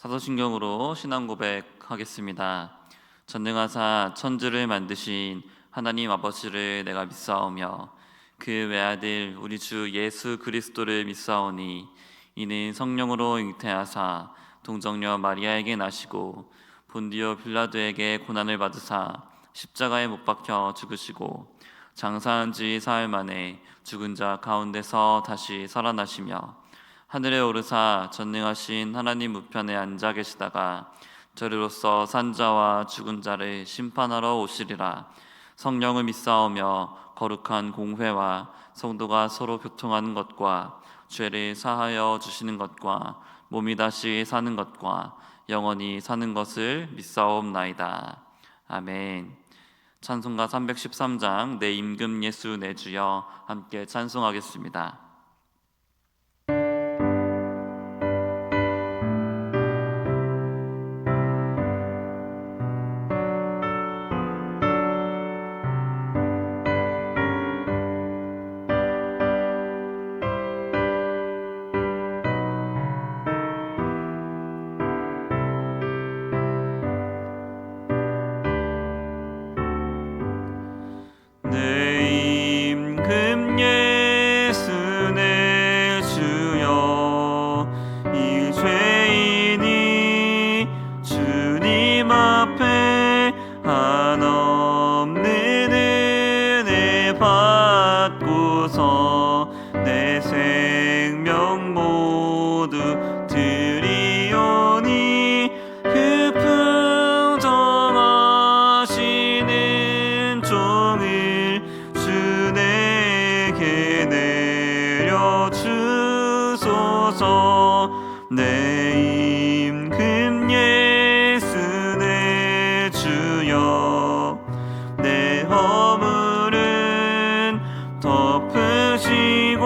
사도신경으로 신앙 고백하겠습니다. 전능하사 천지를 만드신 하나님 아버지를 내가 믿사오며 그 외아들 우리 주 예수 그리스도를 믿사오니 이는 성령으로 잉태하사 동정녀 마리아에게 나시고 본디오 빌라도에게 고난을 받으사 십자가에 못 박혀 죽으시고 장사한 지 사흘 만에 죽은 자 가운데서 다시 살아나시며 하늘에 오르사 전능하신 하나님 우편에 앉아 계시다가 저리로서 산자와 죽은 자를 심판하러 오시리라. 성령을 믿사오며 거룩한 공회와 성도가 서로 교통하는 것과 죄를 사하여 주시는 것과 몸이 다시 사는 것과 영원히 사는 것을 믿사옵나이다. 아멘. 찬송가 313장 내 임금 예수 내 주여 함께 찬송하겠습니다. 내 임금 예수 내 주여 이 죄인이 주님 앞에 한없는 은혜 받고서 내 생명 모두 드리오니 그 풍성하시는 종을 주 내게 내려주소서. 내 임금 예수 내 주여 내 허물은 덮으시고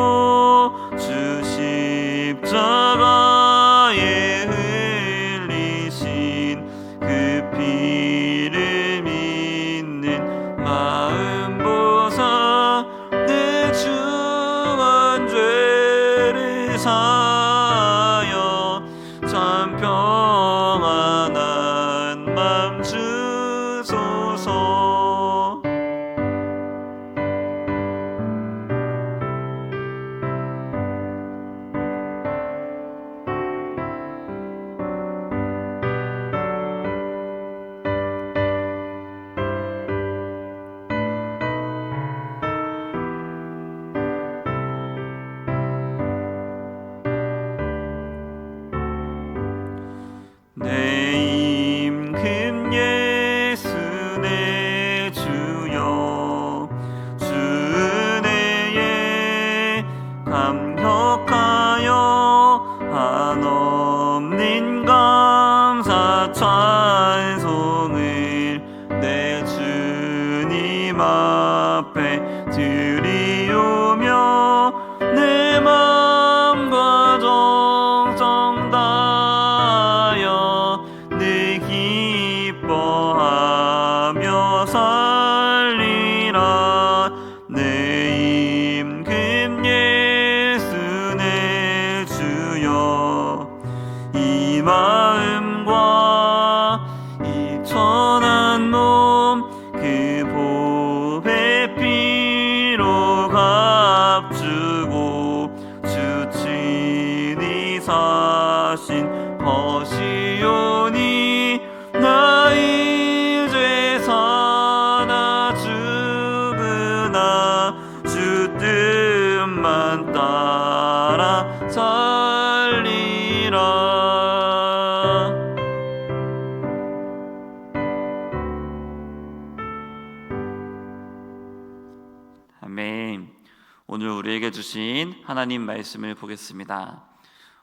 주 십자가에 흘리신 그 피를 믿는 마음 보사 내 주한 죄를 사하여 참 평안한 맘 주소서. 내 임금 예수 내 주여 주 은혜에 감격하여 한없는 감사 찬송을 내 주님 앞에 드리오며 내 마음과 정성 다하여 늘 기뻐하며 살리라. 내 임금 예수 내 주여 이 마음과 이 천한 몸 그 보배 피로 값주고 주 친히 사신 것이오니 나 이제 사나 죽으나 주 뜻만 따라 살리라. 아멘. 오늘 우리에게 주신 하나님 말씀을 보겠습니다.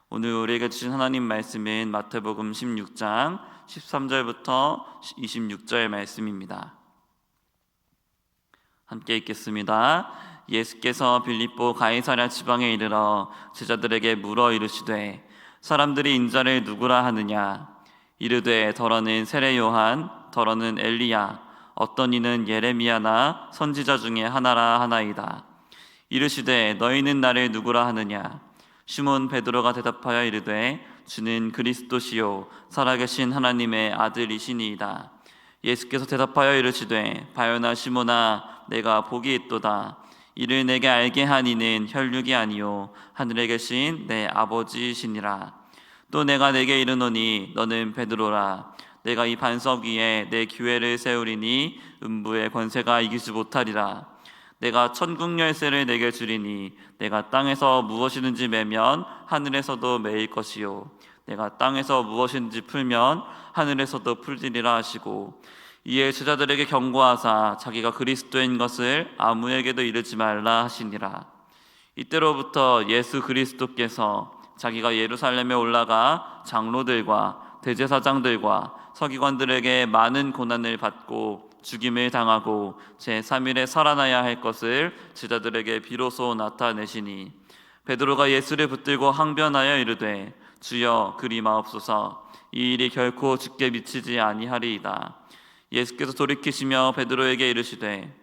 오늘 우리에게 주신 하나님 말씀은 마태복음 16장 13절부터 26절 말씀입니다. 함께 읽겠습니다. 예수께서 빌립보 가이사랴 지방에 이르러 제자들에게 물어 이르시되 사람들이 인자를 누구라 하느냐? 이르되 더러는 세례 요한, 더러는 엘리야, 어떤 이는 예레미야나 선지자 중에 하나라 하나이다. 이르시되 너희는 나를 누구라 하느냐? 시몬 베드로가 대답하여 이르되 주는 그리스도시요 살아계신 하나님의 아들이시니이다. 예수께서 대답하여 이르시되 바요나 시몬아 내가 복이 있도다. 이를 내게 알게 한 이는 혈육이 아니요 하늘에 계신 내 아버지시니라. 또 내가 내게 이르노니 너는 베드로라. 내가 이 반석 위에 내 교회를 세우리니 음부의 권세가 이기지 못하리라. 내가 천국 열쇠를 내게 주리니 내가 땅에서 무엇이든지 매면 하늘에서도 매일 것이요 내가 땅에서 무엇이든지 풀면 하늘에서도 풀리리라 하시고, 이에 제자들에게 경고하사 자기가 그리스도인 것을 아무에게도 이르지 말라 하시니라. 이때로부터 예수 그리스도께서 자기가 예루살렘에 올라가 장로들과 대제사장들과 서기관들에게 많은 고난을 받고 죽임을 당하고 제3일에 살아나야 할 것을 제자들에게 비로소 나타내시니, 베드로가 예수를 붙들고 항변하여 이르되 주여 그리 마옵소서. 이 일이 결코 주께 미치지 아니하리이다. 예수께서 돌이키시며 베드로에게 이르시되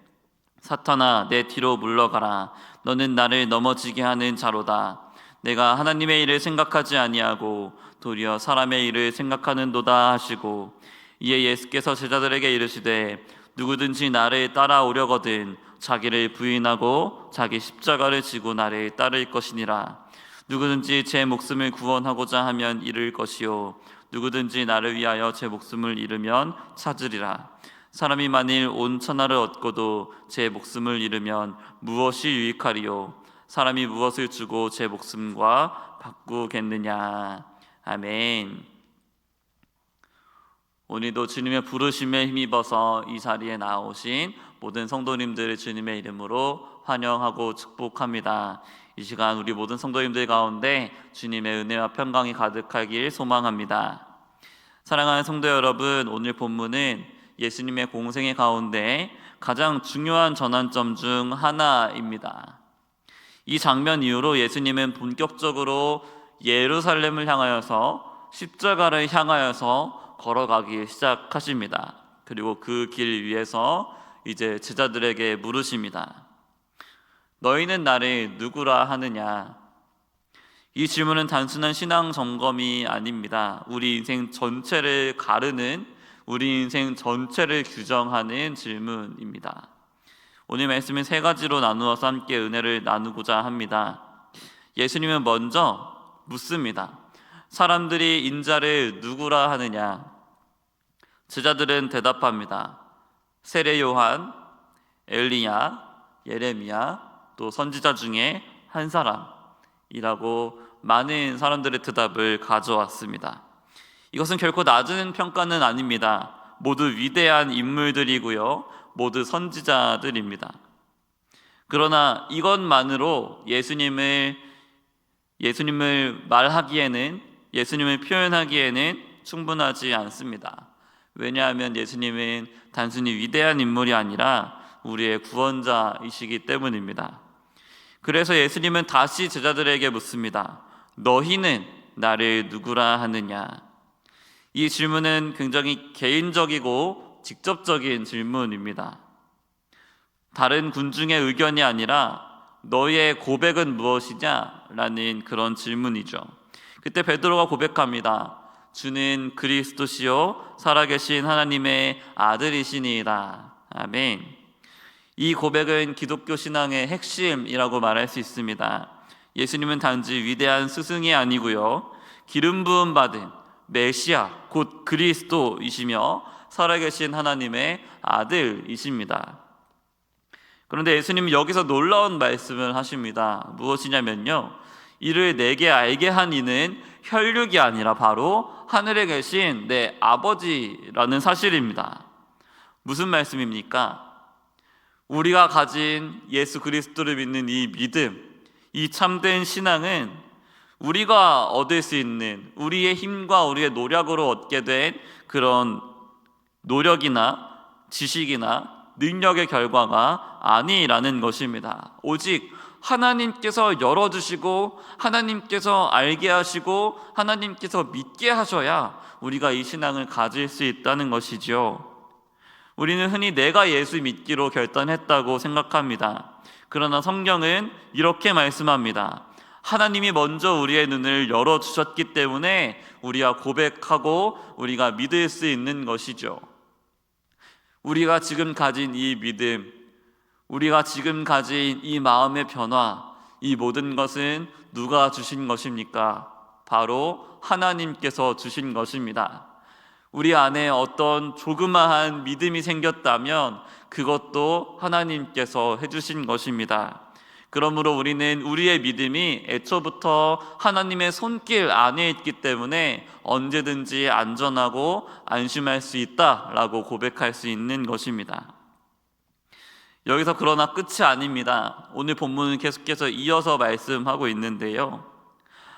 사탄아 내 뒤로 물러가라. 너는 나를 넘어지게 하는 자로다. 내가 하나님의 일을 생각하지 아니하고 도리어 사람의 일을 생각하는도다 하시고, 이에 예수께서 제자들에게 이르시되 누구든지 나를 따라오려거든 자기를 부인하고 자기 십자가를 지고 나를 따를 것이니라. 누구든지 제 목숨을 구원하고자 하면 잃을 것이요 누구든지 나를 위하여 제 목숨을 잃으면 찾으리라. 사람이 만일 온 천하를 얻고도 제 목숨을 잃으면 무엇이 유익하리요? 사람이 무엇을 주고 제 목숨과 바꾸겠느냐. 아멘. 오늘도 주님의 부르심에 힘입어서 이 자리에 나오신 모든 성도님들을 주님의 이름으로 환영하고 축복합니다. 이 시간 우리 모든 성도님들 가운데 주님의 은혜와 평강이 가득하길 소망합니다. 사랑하는 성도 여러분, 오늘 본문은 예수님의 공생의 가운데 가장 중요한 전환점 중 하나입니다. 이 장면 이후로 예수님은 본격적으로 예루살렘을 향하여서 십자가를 향하여서 걸어가기 시작하십니다. 그리고 그 길 위에서 이제 제자들에게 물으십니다. 너희는 나를 누구라 하느냐? 이 질문은 단순한 신앙 점검이 아닙니다. 우리 인생 전체를 가르는, 우리 인생 전체를 규정하는 질문입니다. 오늘 말씀은 세 가지로 나누어서 함께 은혜를 나누고자 합니다. 예수님은 먼저 묻습니다. 사람들이 인자를 누구라 하느냐? 제자들은 대답합니다. 세례 요한, 엘리야, 예레미야, 또 선지자 중에 한 사람이라고 많은 사람들의 대답을 가져왔습니다. 이것은 결코 낮은 평가는 아닙니다. 모두 위대한 인물들이고요, 모두 선지자들입니다. 그러나 이것만으로 예수님을 말하기에는, 예수님을 표현하기에는 충분하지 않습니다. 왜냐하면 예수님은 단순히 위대한 인물이 아니라 우리의 구원자이시기 때문입니다. 그래서 예수님은 다시 제자들에게 묻습니다. 너희는 나를 누구라 하느냐? 이 질문은 굉장히 개인적이고 직접적인 질문입니다. 다른 군중의 의견이 아니라 너의 고백은 무엇이냐? 라는 그런 질문이죠. 그때 베드로가 고백합니다. 주는 그리스도시요 살아계신 하나님의 아들이시니이다. 아멘. 이 고백은 기독교 신앙의 핵심이라고 말할 수 있습니다. 예수님은 단지 위대한 스승이 아니고요, 기름 부음 받은 메시아 곧 그리스도이시며 살아계신 하나님의 아들이십니다. 그런데 예수님은 여기서 놀라운 말씀을 하십니다. 무엇이냐면요, 이를 내게 알게 한 이는 혈육이 아니라 바로 하늘에 계신 내 아버지라는 사실입니다. 무슨 말씀입니까? 우리가 가진 예수 그리스도를 믿는 이 믿음, 이 참된 신앙은 우리가 얻을 수 있는, 우리의 힘과 우리의 노력으로 얻게 된 그런 노력이나 지식이나 능력의 결과가 아니라는 것입니다. 오직 하나님께서 열어주시고 하나님께서 알게 하시고 하나님께서 믿게 하셔야 우리가 이 신앙을 가질 수 있다는 것이죠. 우리는 흔히 내가 예수 믿기로 결단했다고 생각합니다. 그러나 성경은 이렇게 말씀합니다. 하나님이 먼저 우리의 눈을 열어주셨기 때문에 우리가 고백하고 우리가 믿을 수 있는 것이죠. 우리가 지금 가진 이 믿음, 우리가 지금 가진 이 마음의 변화, 이 모든 것은 누가 주신 것입니까? 바로 하나님께서 주신 것입니다. 우리 안에 어떤 조그마한 믿음이 생겼다면 그것도 하나님께서 해주신 것입니다. 그러므로 우리는 우리의 믿음이 애초부터 하나님의 손길 안에 있기 때문에 언제든지 안전하고 안심할 수 있다라고 고백할 수 있는 것입니다. 여기서 그러나 끝이 아닙니다. 오늘 본문은 계속해서 이어서 말씀하고 있는데요.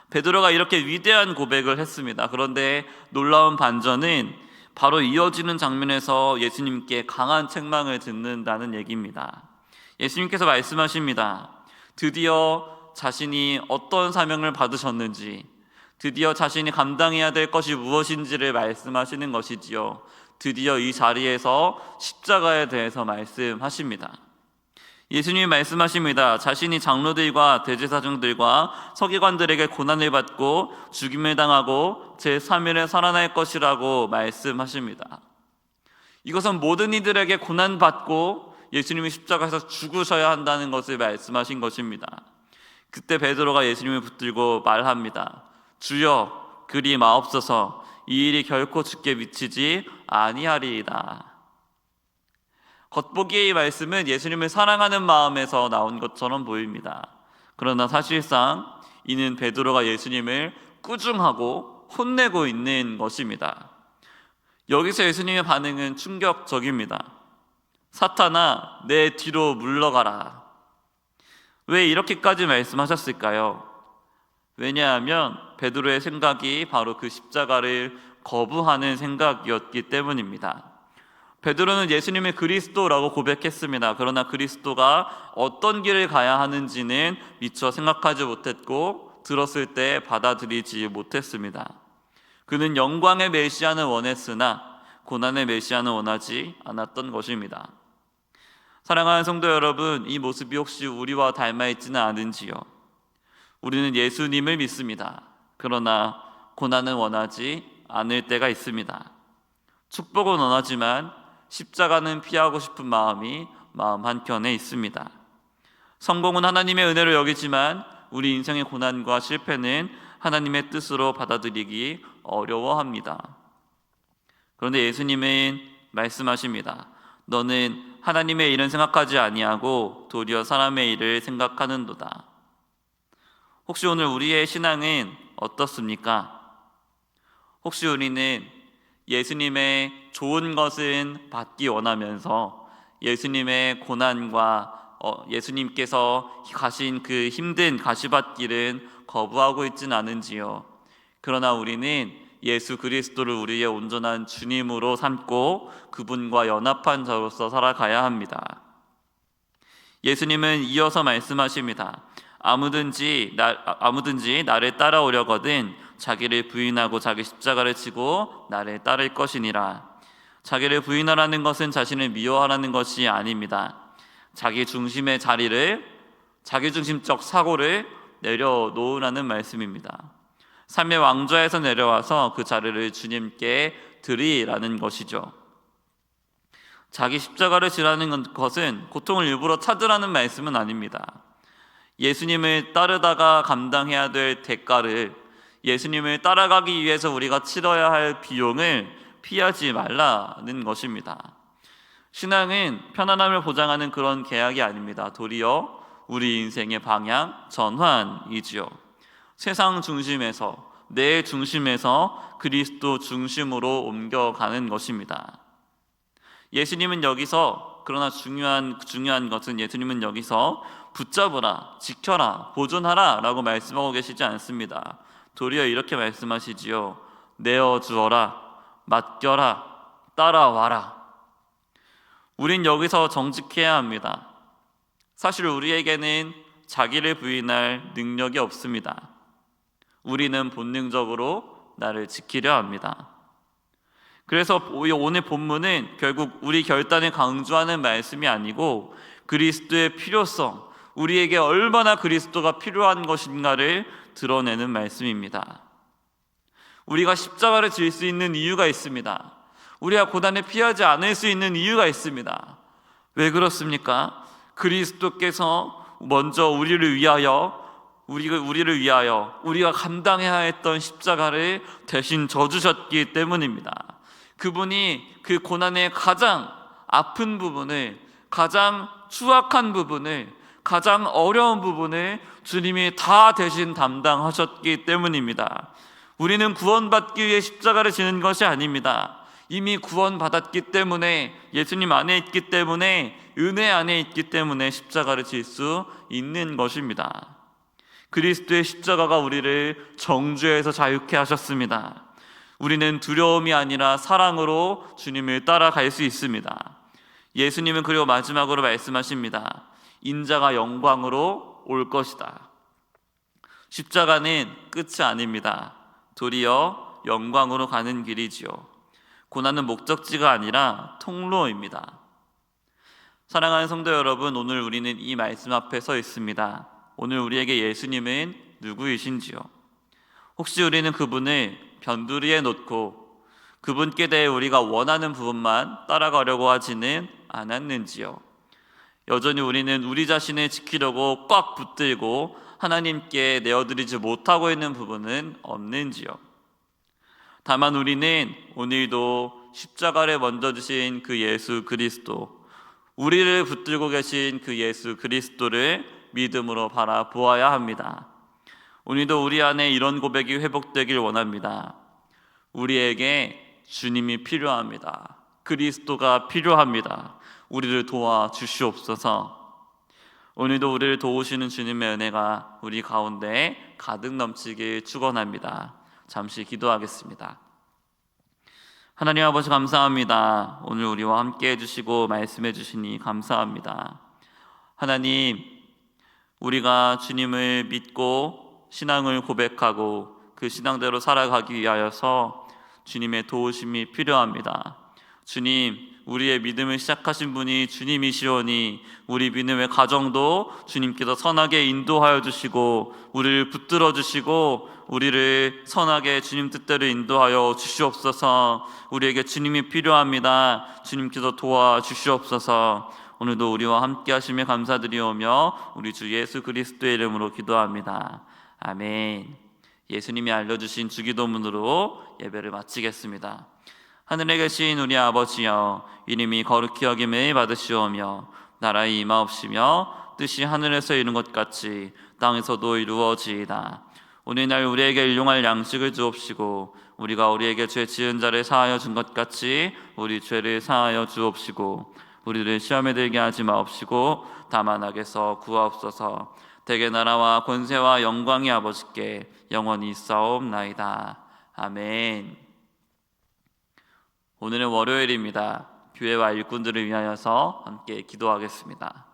베드로가 이렇게 위대한 고백을 했습니다. 그런데 놀라운 반전은 바로 이어지는 장면에서 예수님께 강한 책망을 듣는다는 얘기입니다. 예수님께서 말씀하십니다. 드디어 자신이 어떤 사명을 받으셨는지, 드디어 자신이 감당해야 될 것이 무엇인지를 말씀하시는 것이지요. 드디어 이 자리에서 십자가에 대해서 말씀하십니다. 예수님이 말씀하십니다. 자신이 장로들과 대제사장들과 서기관들에게 고난을 받고 죽임을 당하고 제3일에 살아날 것이라고 말씀하십니다. 이것은 모든 이들에게 고난받고 예수님이 십자가에서 죽으셔야 한다는 것을 말씀하신 것입니다. 그때 베드로가 예수님을 붙들고 말합니다. 주여, 그리 마옵소서. 이 일이 결코 주께 미치지 아니하리이다. 겉보기에 이 말씀은 예수님을 사랑하는 마음에서 나온 것처럼 보입니다. 그러나 사실상 이는 베드로가 예수님을 꾸중하고 혼내고 있는 것입니다. 여기서 예수님의 반응은 충격적입니다. 사탄아, 내 뒤로 물러가라. 왜 이렇게까지 말씀하셨을까요? 왜냐하면 베드로의 생각이 바로 그 십자가를 거부하는 생각이었기 때문입니다. 베드로는 예수님의 그리스도라고 고백했습니다. 그러나 그리스도가 어떤 길을 가야 하는지는 미처 생각하지 못했고 들었을 때 받아들이지 못했습니다. 그는 영광의 메시아는 원했으나 고난의 메시아는 원하지 않았던 것입니다. 사랑하는 성도 여러분, 이 모습이 혹시 우리와 닮아 있지는 않은지요? 우리는 예수님을 믿습니다. 그러나 고난은 원하지 않을 때가 있습니다. 축복은 원하지만 십자가는 피하고 싶은 마음이 마음 한켠에 있습니다. 성공은 하나님의 은혜로 여기지만 우리 인생의 고난과 실패는 하나님의 뜻으로 받아들이기 어려워합니다. 그런데 예수님은 말씀하십니다. 너는 하나님의 일은 생각하지 아니하고 도리어 사람의 일을 생각하는도다. 혹시 오늘 우리의 신앙은 어떻습니까? 혹시 우리는 예수님의 좋은 것은 받기 원하면서 예수님의 고난과 예수님께서 가신 그 힘든 가시밭길은 거부하고 있지는 않은지요? 그러나 우리는 예수 그리스도를 우리의 온전한 주님으로 삼고 그분과 연합한 자로서 살아가야 합니다. 예수님은 이어서 말씀하십니다. 아무든지 나를 따라오려거든 자기를 부인하고 자기 십자가를 지고 나를 따를 것이니라. 자기를 부인하라는 것은 자신을 미워하라는 것이 아닙니다. 자기 중심의 자리를, 자기 중심적 사고를 내려놓으라는 말씀입니다. 삶의 왕좌에서 내려와서 그 자리를 주님께 드리라는 것이죠. 자기 십자가를 지라는 것은 고통을 일부러 찾으라는 말씀은 아닙니다. 예수님을 따르다가 감당해야 될 대가를, 예수님을 따라가기 위해서 우리가 치러야 할 비용을 피하지 말라는 것입니다. 신앙은 편안함을 보장하는 그런 계약이 아닙니다. 도리어 우리 인생의 방향 전환이지요. 세상 중심에서, 내 중심에서 그리스도 중심으로 옮겨가는 것입니다. 예수님은 여기서, 그러나 중요한 것은 예수님은 여기서 붙잡으라, 지켜라, 보존하라 라고 말씀하고 계시지 않습니다. 도리어 이렇게 말씀하시지요. 내어주어라, 맡겨라, 따라와라. 우린 여기서 정직해야 합니다. 사실 우리에게는 자기를 부인할 능력이 없습니다. 우리는 본능적으로 나를 지키려 합니다. 그래서 오늘 본문은 결국 우리 결단을 강조하는 말씀이 아니고 그리스도의 필요성, 우리에게 얼마나 그리스도가 필요한 것인가를 드러내는 말씀입니다. 우리가 십자가를 질 수 있는 이유가 있습니다. 우리가 고난을 피하지 않을 수 있는 이유가 있습니다. 왜 그렇습니까? 그리스도께서 먼저 우리를 위하여 우리가 감당해야 했던 십자가를 대신 져주셨기 때문입니다. 그분이 그 고난의 가장 아픈 부분을, 가장 추악한 부분을, 가장 어려운 부분을 주님이 다 대신 담당하셨기 때문입니다. 우리는 구원받기 위해 십자가를 지는 것이 아닙니다. 이미 구원받았기 때문에, 예수님 안에 있기 때문에, 은혜 안에 있기 때문에 십자가를 질 수 있는 것입니다. 그리스도의 십자가가 우리를 정죄에서 자유케 하셨습니다. 우리는 두려움이 아니라 사랑으로 주님을 따라갈 수 있습니다. 예수님은 그리고 마지막으로 말씀하십니다. 인자가 영광으로 올 것이다. 십자가는 끝이 아닙니다. 도리어 영광으로 가는 길이지요. 고난은 목적지가 아니라 통로입니다. 사랑하는 성도 여러분, 오늘 우리는 이 말씀 앞에 서 있습니다. 오늘 우리에게 예수님은 누구이신지요? 혹시 우리는 그분을 변두리에 놓고 그분께 대해 우리가 원하는 부분만 따라가려고 하지는 않았는지요? 여전히 우리는 우리 자신을 지키려고 꽉 붙들고 하나님께 내어드리지 못하고 있는 부분은 없는지요? 다만 우리는 오늘도 십자가를 먼저 지신 그 예수 그리스도, 우리를 붙들고 계신 그 예수 그리스도를 믿음으로 바라보아야 합니다. 오늘도 우리 안에 이런 고백이 회복되길 원합니다. 우리에게 주님이 필요합니다. 그리스도가 필요합니다. 우리를 도와주시옵소서. 오늘도 우리를 도우시는 주님의 은혜가 우리 가운데 가득 넘치길 축원합니다. 잠시 기도하겠습니다. 하나님 아버지, 감사합니다. 오늘 우리와 함께 해주시고 말씀해 주시니 감사합니다. 하나님, 우리가 주님을 믿고 신앙을 고백하고 그 신앙대로 살아가기 위하여서 주님의 도우심이 필요합니다. 주님, 우리의 믿음을 시작하신 분이 주님이시오니 우리 믿음의 가정도 주님께서 선하게 인도하여 주시고 우리를 붙들어 주시고 우리를 선하게 주님 뜻대로 인도하여 주시옵소서. 우리에게 주님이 필요합니다. 주님께서 도와주시옵소서. 오늘도 우리와 함께 하시며 감사드리오며 우리 주 예수 그리스도의 이름으로 기도합니다. 아멘. 예수님이 알려주신 주기도문으로 예배를 마치겠습니다. 하늘에 계신 우리 아버지여, 이름이 거룩히 여김을 받으시오며 나라의 임하옵시며 뜻이 하늘에서 이룬 것 같이 땅에서도 이루어지이다. 오늘날 우리에게 일용할 양식을 주옵시고 우리가 우리에게 죄 지은 자를 사하여 준 것 같이 우리 죄를 사하여 주옵시고 우리를 시험에 들게 하지 마옵시고 다만 악에서 구하옵소서. 대개 나라와 권세와 영광이 아버지께 영원히 있사옵나이다. 아멘. 오늘은 월요일입니다. 교회와 일꾼들을 위하여서 함께 기도하겠습니다.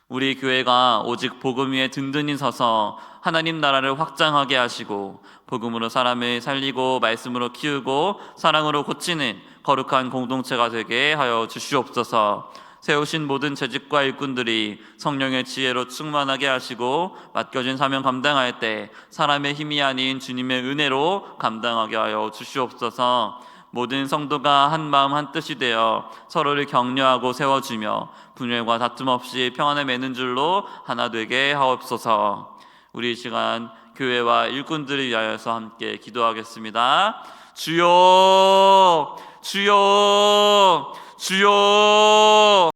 우리 교회가 오직 복음 위에 든든히 서서 하나님 나라를 확장하게 하시고 복음으로 사람을 살리고 말씀으로 키우고 사랑으로 고치는 거룩한 공동체가 되게 하여 주시옵소서. 세우신 모든 재직과 일꾼들이 성령의 지혜로 충만하게 하시고 맡겨진 사명 감당할 때 사람의 힘이 아닌 주님의 은혜로 감당하게 하여 주시옵소서. 모든 성도가 한 마음 한 뜻이 되어 서로를 격려하고 세워주며 분열과 다툼 없이 평안을 맺는 줄로 하나 되게 하옵소서. 우리 이 시간 교회와 일꾼들을 위하여서 함께 기도하겠습니다. 주여, 주여, 주여.